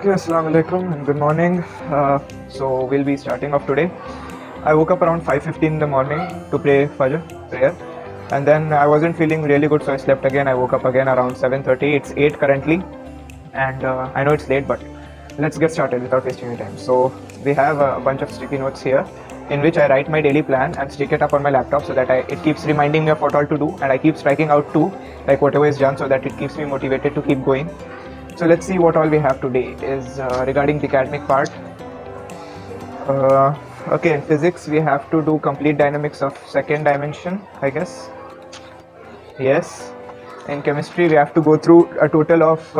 Okay, assalamu alaikum and good morning. So we'll be starting off today. I woke up around 5:15 in the morning to pray Fajr prayer, and then I wasn't feeling really good, so I slept again. I woke up again around 7:30. It's 8 currently, and I know it's late, but let's get started without wasting any time. So we have a bunch of sticky notes here, in which I write my daily plan and stick it up on my laptop so that it keeps reminding me of what all to do, and I keep striking out too, like whatever is done, so that it keeps me motivated to keep going. So let's see what all we have today is regarding the academic part. Okay, in physics we have to do complete dynamics of second dimension, I guess. Yes. In chemistry we have to go through a total of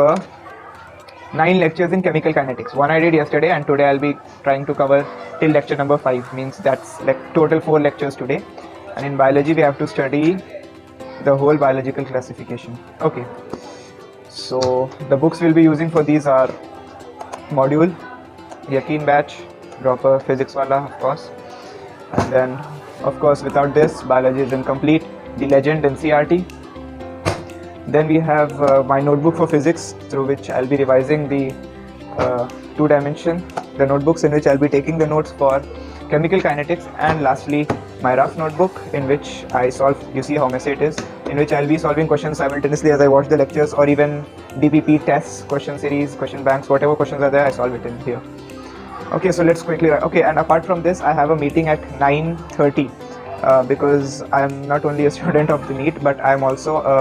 9 lectures in chemical kinetics. One I did yesterday, and today I'll be trying to cover till lecture number 5, means that's like total 4 lectures today. And in biology we have to study the whole biological classification. Okay. So the books we'll be using for these are Module, Yaqeen Batch, Dropper, Physics Wala, of course. And then, of course, without this, biology is incomplete. The Legend and CRT. Then we have my notebook for physics, through which I'll be revising the 2-dimension, the notebooks in which I'll be taking the notes for chemical kinetics, and lastly my rough notebook in which I solve, you see how messy it is, in which I'll be solving questions simultaneously as I watch the lectures, or even DPP tests, question series, question banks, whatever questions are there, I solve it in here. Okay, so let's quickly, okay, and apart from this I have a meeting at 9:30 because I'm not only a student of the Neet, but I'm also a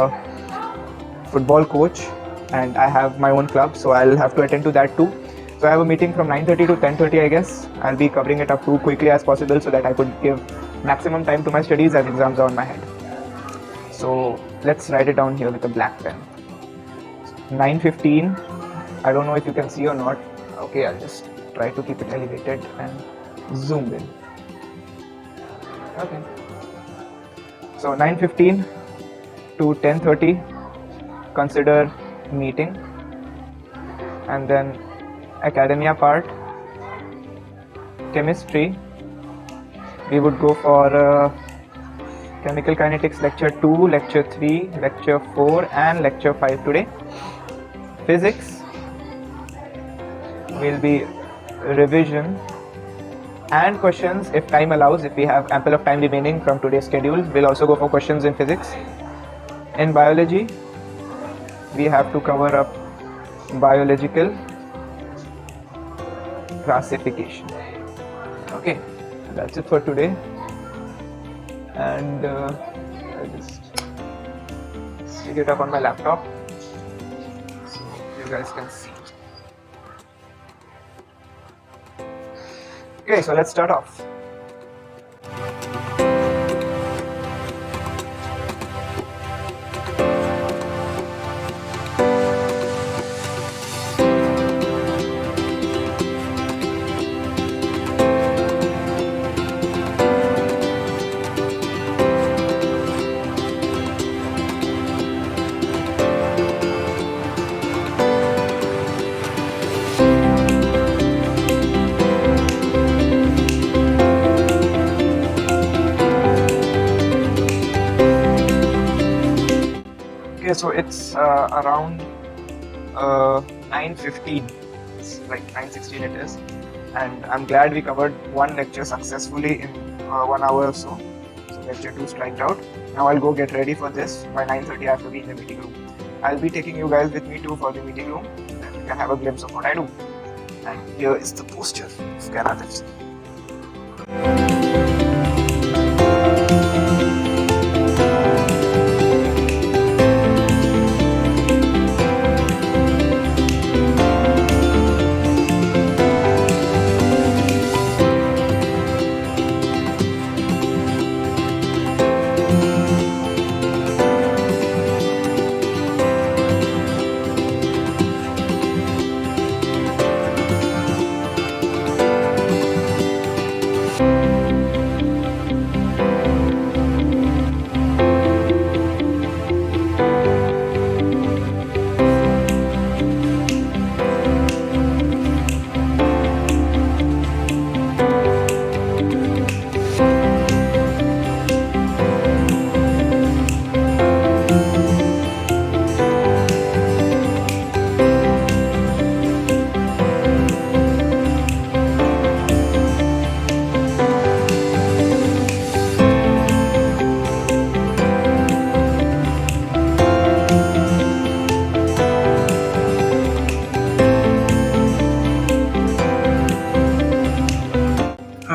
football coach and I have my own club, so I'll have to attend to that too. So I have a meeting from 9:30 to 10:30, I guess. I'll be covering it up too quickly as possible so that I could give maximum time to my studies as exams are on my head. So let's write it down here with a black pen. 9:15. I don't know if you can see or not. Okay, I'll just try to keep it elevated and zoom in. Okay. So 9:15 to 10:30, consider meeting, and then academia part, chemistry, we would go for chemical kinetics lecture 2, lecture 3, lecture 4 and lecture 5 today. Physics will be revision and questions if time allows. If we have ample of time remaining from today's schedule, we'll also go for questions in physics. In biology, we have to cover up biological classification. Okay, that's it for today, and I'll just stick it up on my laptop so you guys can see. Okay, so let's start off. Okay, so it's around 9:15, it's like 9:16 it is, and I'm glad we covered one lecture successfully in 1 hour or so. So lecture 2 striked out. Now I'll go get ready for this. By 9:30 I have to be in the meeting room. I'll be taking you guys with me too for the meeting room, then you can have a glimpse of what I do. And here is the poster of Canada.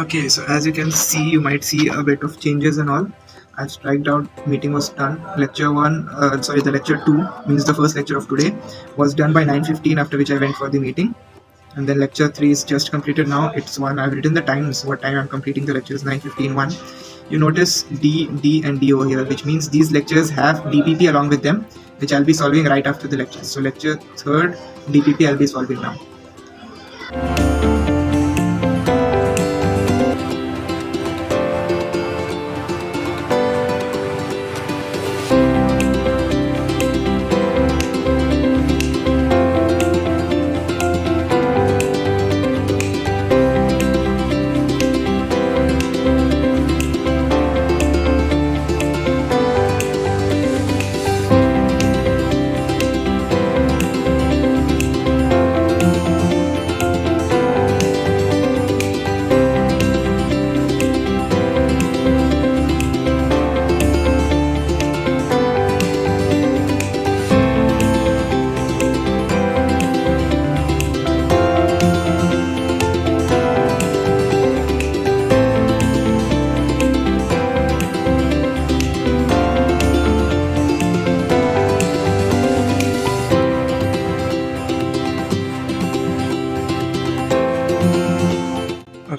Okay, so as you can see, you might see a bit of changes and all. I've striked out, meeting was done. Lecture 1, the lecture 2, means the first lecture of today, was done by 9:15, after which I went for the meeting. And then lecture 3 is just completed now. It's 1. I've written the times, what time I'm completing the lectures, 9:15, 1. You notice D, D and D over here, which means these lectures have DPP along with them, which I'll be solving right after the lectures. So lecture 3rd, DPP I'll be solving now.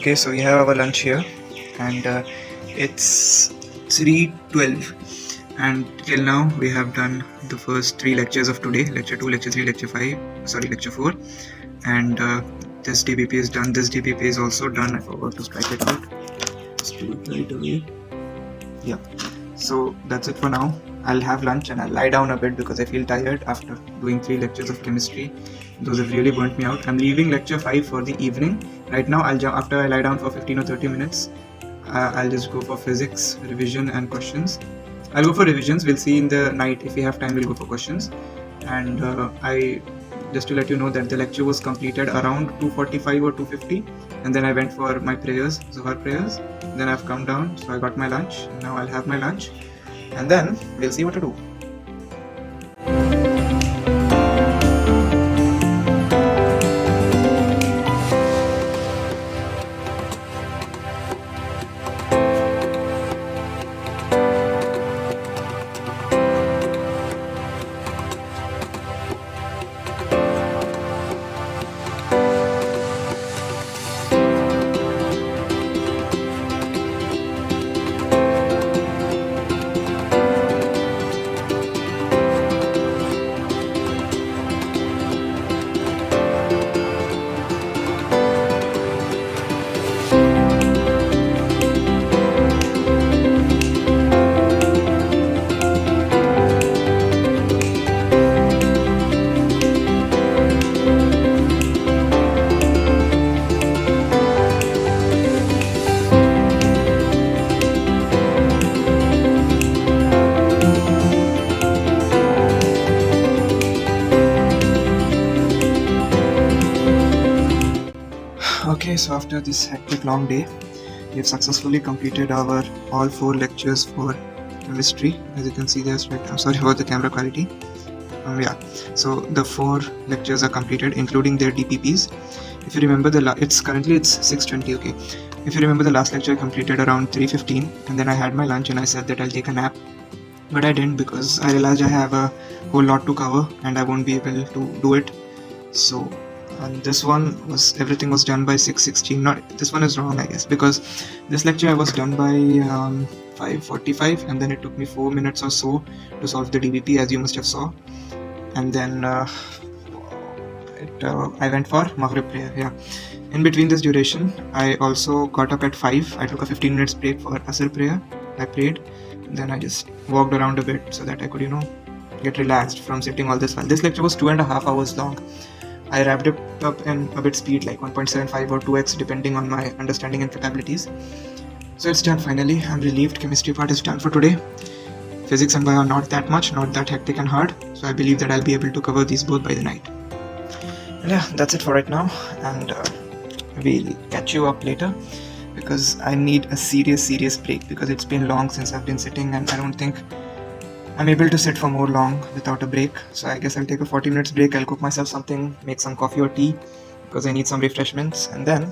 Okay, so we have our lunch here, and it's 3:12, and till now we have done the first 3 lectures of today: lecture 2, lecture 3, lecture 4, and this DPP is done. This DPP is also done. I forgot to strike it out. Let's do it right away. Yeah. So that's it for now. I'll have lunch and I'll lie down a bit because I feel tired after doing 3 lectures of chemistry. Those have really burnt me out. I'm leaving lecture 5 for the evening. Right now, after I lie down for 15 or 30 minutes, I'll just go for physics, revision and questions. I'll go for revisions. We'll see in the night. If we have time, we'll go for questions. And just to let you know that the lecture was completed around 2:45 or 2:50, and then I went for my prayers, Zohar prayers. Then I've come down, so I got my lunch. Now I'll have my lunch, and then we'll see what to do. Okay, so after this hectic long day, we have successfully completed our all 4 lectures for chemistry. As you can see, there's right. I'm sorry about the camera quality. Yeah, so the 4 lectures are completed, including their DPPs. If you remember it's 6:20. Okay, if you remember the last lecture I completed around 3:15, and then I had my lunch and I said that I'll take a nap, but I didn't because I realized I have a whole lot to cover and I won't be able to do it. So and this one everything was done by 6:16. Not this one is wrong, I guess, because this lecture I was done by 5:45, and then it took me 4 minutes or so to solve the DBP, as you must have saw. And then I went for Maghrib prayer. Yeah, in between this duration I also got up at 5. I took a 15 minutes break for Asr prayer. I prayed, then I just walked around a bit so that I could get relaxed from sitting all this while. This lecture was 2.5 hours long. I wrapped it up in a bit speed, like 1.75 or 2x, depending on my understanding and capabilities. So it's done finally. I'm relieved. Chemistry part is done for today. Physics and bio are not that much, not that hectic and hard. So I believe that I'll be able to cover these both by the night. And yeah, that's it for right now. And we'll catch you up later, because I need a serious break, because it's been long since I've been sitting, and I don't think I'm able to sit for more long without a break. So I guess I'll take a 40 minutes break. I'll cook myself something, make some coffee or tea, because I need some refreshments, and then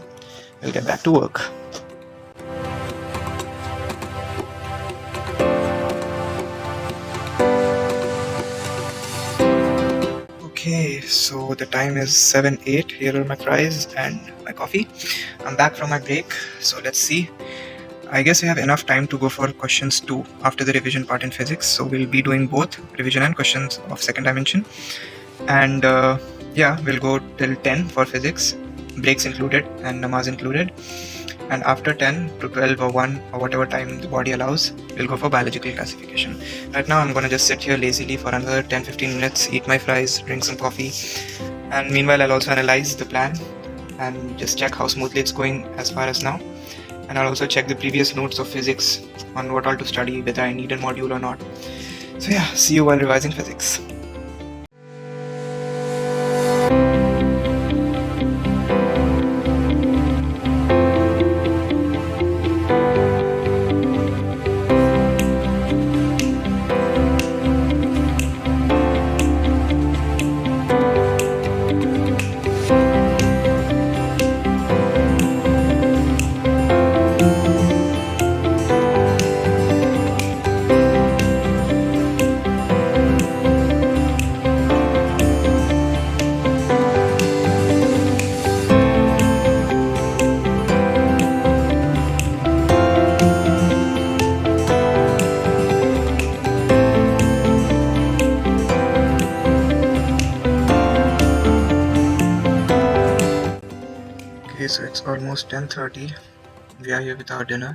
I'll get back to work. so the time is 7:08. Here are my fries and my coffee. I'm back from my break, so let's see. I guess we have enough time to go for questions 2 after the revision part in physics. So we'll be doing both revision and questions of second dimension. And yeah, we'll go till 10 for physics, breaks included and namaz included. And after 10 to 12 or 1 or whatever time the body allows, we'll go for biological classification. Right now I'm gonna just sit here lazily for another 10-15 minutes, eat my fries, drink some coffee, and meanwhile I'll also analyze the plan and just check how smoothly it's going as far as now. And I'll also check the previous notes of physics on what all to study, whether I need a module or not. So yeah, see you while revising physics. So it's almost 10:30. We are here with our dinner,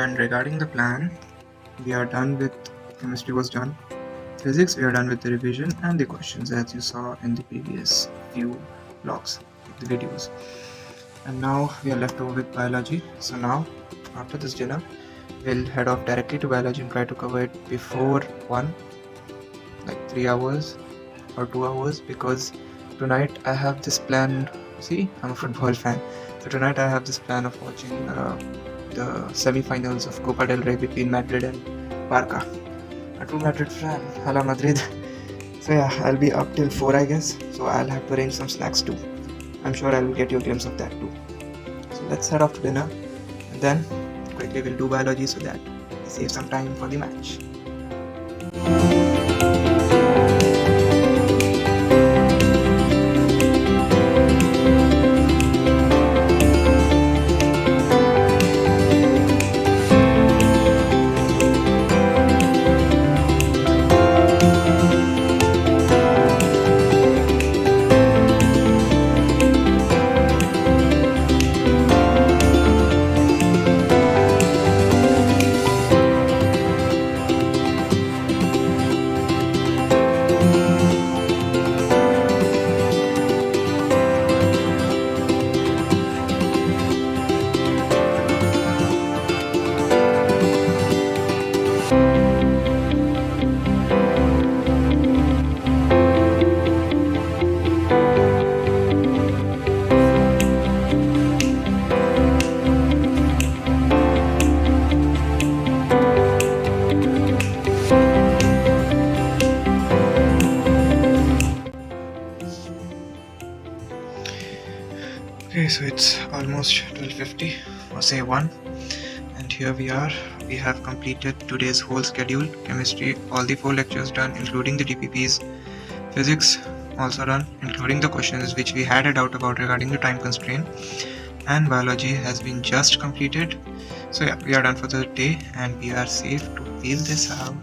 and regarding the plan, we are done with chemistry was done. Physics, we are done with the revision and the questions as you saw in the previous few vlogs, the videos. And now we are left over with biology. So now, after this dinner, we'll head off directly to biology and try to cover it before 1, like 3 hours or 2 hours, because tonight I have this plan. See, I'm a football fan. So tonight I have this plan of watching the semi-finals of Copa del Rey between Madrid and Barca. A true Madrid fan. Hala Madrid. So yeah, I'll be up till 4 I guess. So I'll have to arrange some snacks too. I'm sure I'll get you a glimpse of that too. So let's head off to dinner, and then quickly we'll do biology so that we save some time for the match. Okay, so it's almost 12:50 or say 1, and here we are. We have completed today's whole schedule. Chemistry, all the 4 lectures done, including the DPPs. Physics also done, including the questions which we had a doubt about regarding the time constraint. And biology has been just completed. So yeah, we are done for the day, and we are safe to peel this out,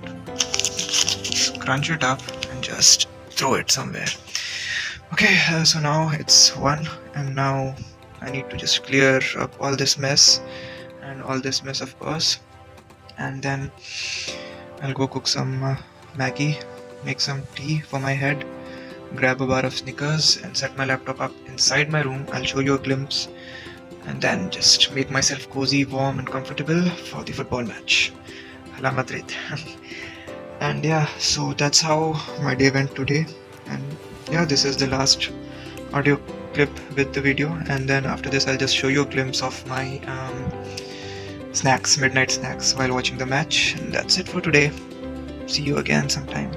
crunch it up, and just throw it somewhere. Okay, so now it's 1, and now I need to just clear up all this mess and all this mess of course, and then I'll go cook some Maggie, make some tea for my head, grab a bar of Snickers and set my laptop up inside my room. I'll show you a glimpse, and then just make myself cozy, warm and comfortable for the football match. Hala Madrid. And yeah, so that's how my day went today. And yeah, this is the last audio clip with the video, and then after this I'll just show you a glimpse of my snacks, midnight snacks while watching the match. And that's it for today. See you again sometime.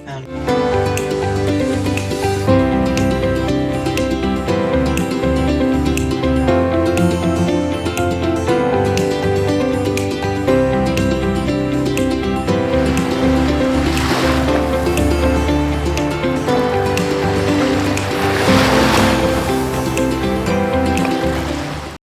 And